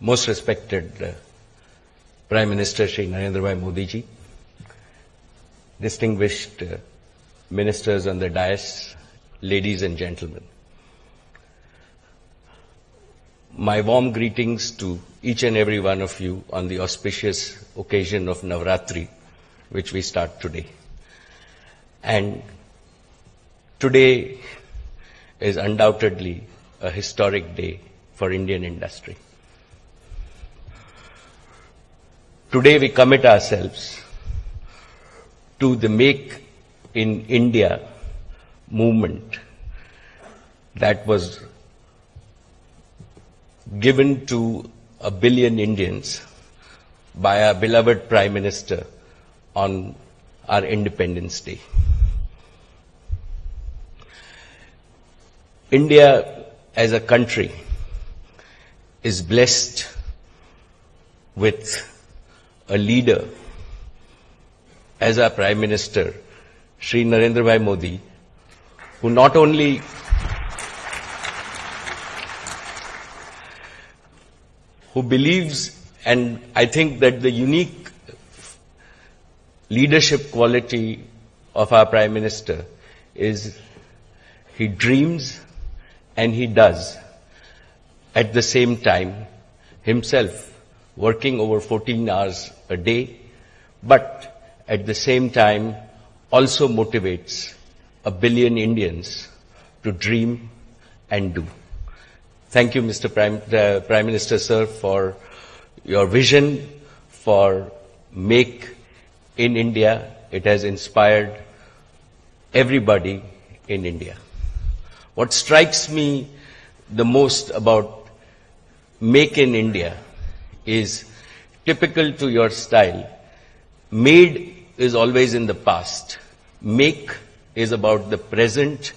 Most respected Prime Minister Shri Narendra Bhai Modi ji, distinguished ministers on the dais, ladies and gentlemen. My warm greetings to each and every one of you on the auspicious occasion of Navratri, which we start today. And today is undoubtedly a historic day for Indian industry. Today we commit ourselves to the Make in India movement that was given to 1 billion Indians by our beloved Prime Minister on our Independence Day. India as a country is blessed with a leader as our Prime Minister, Shri Narendra Bhai Modi, who not only believes, and I think that the unique leadership quality of our Prime Minister is he dreams and he does at the same time himself, working over 14 hours a day, but at the same time also motivates 1 billion Indians to dream and do. Thank you, Mr. Prime Minister, sir, for your vision for Make in India. It has inspired everybody in India. What strikes me the most about Make in India is typical to your style. Made is always in the past. Make is about the present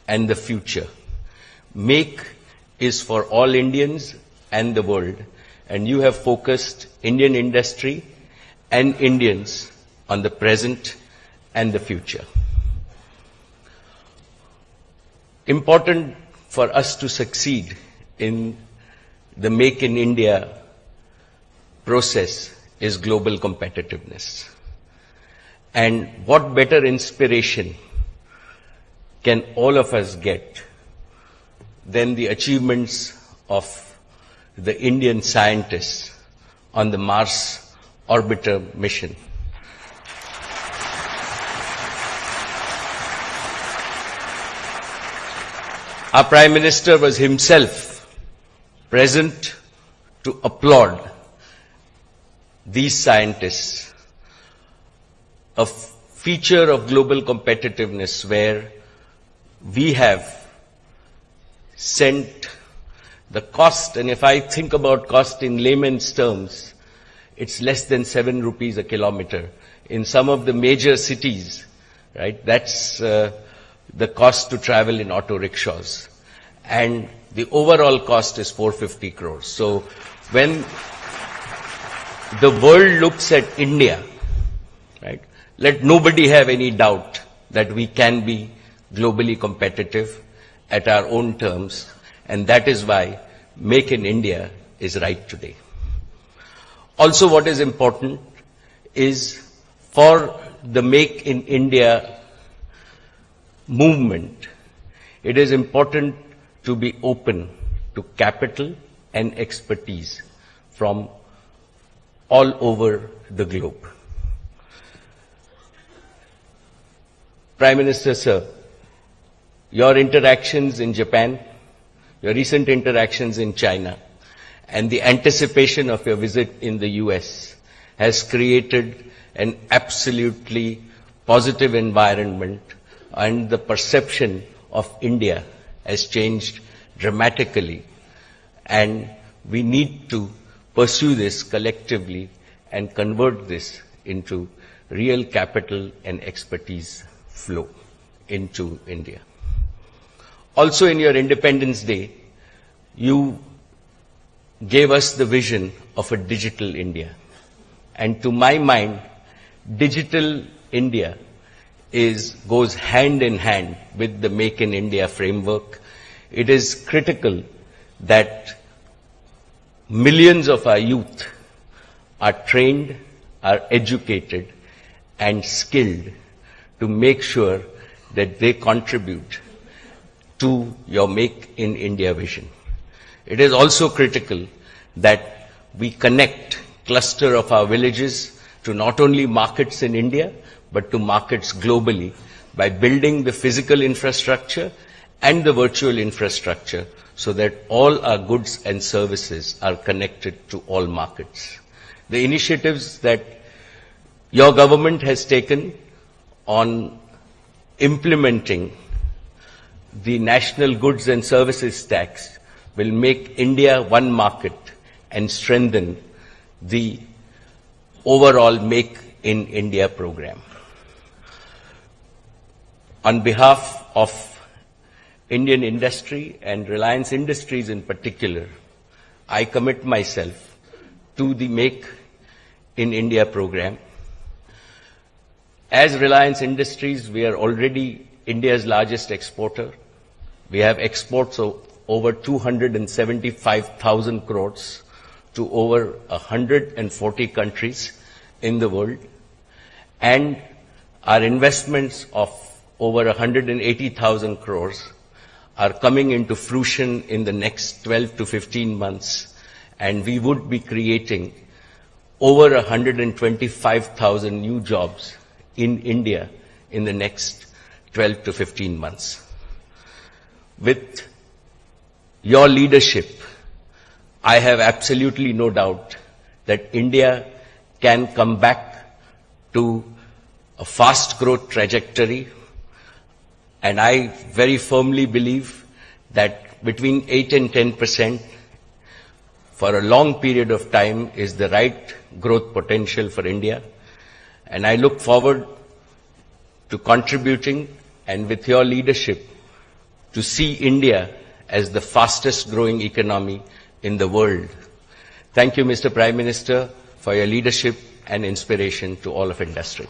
and the future. Make is for all Indians and the world, and you have focused Indian industry and Indians on the present and the future. Important for us to succeed in the Make in India process is global competitiveness. And what better inspiration can all of us get than the achievements of the Indian scientists on the Mars orbiter mission. Our Prime Minister was himself present to applaud these scientists, a feature of global competitiveness where we have sent the cost, and if I think about cost in layman's terms, it's less than 7 rupees a kilometer. In some of the major cities, right, that's the cost to travel in auto rickshaws. And the overall cost is 450 crores. So when the world looks at India, right, let nobody have any doubt that we can be globally competitive at our own terms, and that is why Make in India is right today. Also, what is important is for the Make in India movement, it is important to be open to capital and expertise from all over the globe. Prime Minister, sir, your interactions in Japan, your recent interactions in China, and the anticipation of your visit in the US has created an absolutely positive environment, and the perception of India has changed dramatically. And we need to pursue this collectively and convert this into real capital and expertise flow into India. Also, in your Independence Day, you gave us the vision of a digital India. And to my mind, digital India goes hand in hand with the Make in India framework. It is critical that millions of our youth are trained, are educated, and skilled to make sure that they contribute to your Make in India vision. It is also critical that we connect cluster of our villages to not only markets in India, but to markets globally by building the physical infrastructure and the virtual infrastructure so that all our goods and services are connected to all markets. The initiatives that your government has taken on implementing the national goods and services tax will make India one market and strengthen the overall Make in India program. On behalf of Indian industry and Reliance Industries in particular, I commit myself to the Make in India program. As Reliance Industries, we are already India's largest exporter. We have exports of over 275,000 crores to over 140 countries in the world. And our investments of over 180,000 crores are coming into fruition in the next 12 to 15 months. And we would be creating over 125,000 new jobs in India in the next 12 to 15 months. With your leadership, I have absolutely no doubt that India can come back to a fast growth trajectory, and I very firmly believe that between 8 and 10% for a long period of time is the right growth potential for India. And I look forward to contributing and with your leadership to see India as the fastest growing economy in the world. Thank you, Mr. Prime Minister, for your leadership and inspiration to all of industry.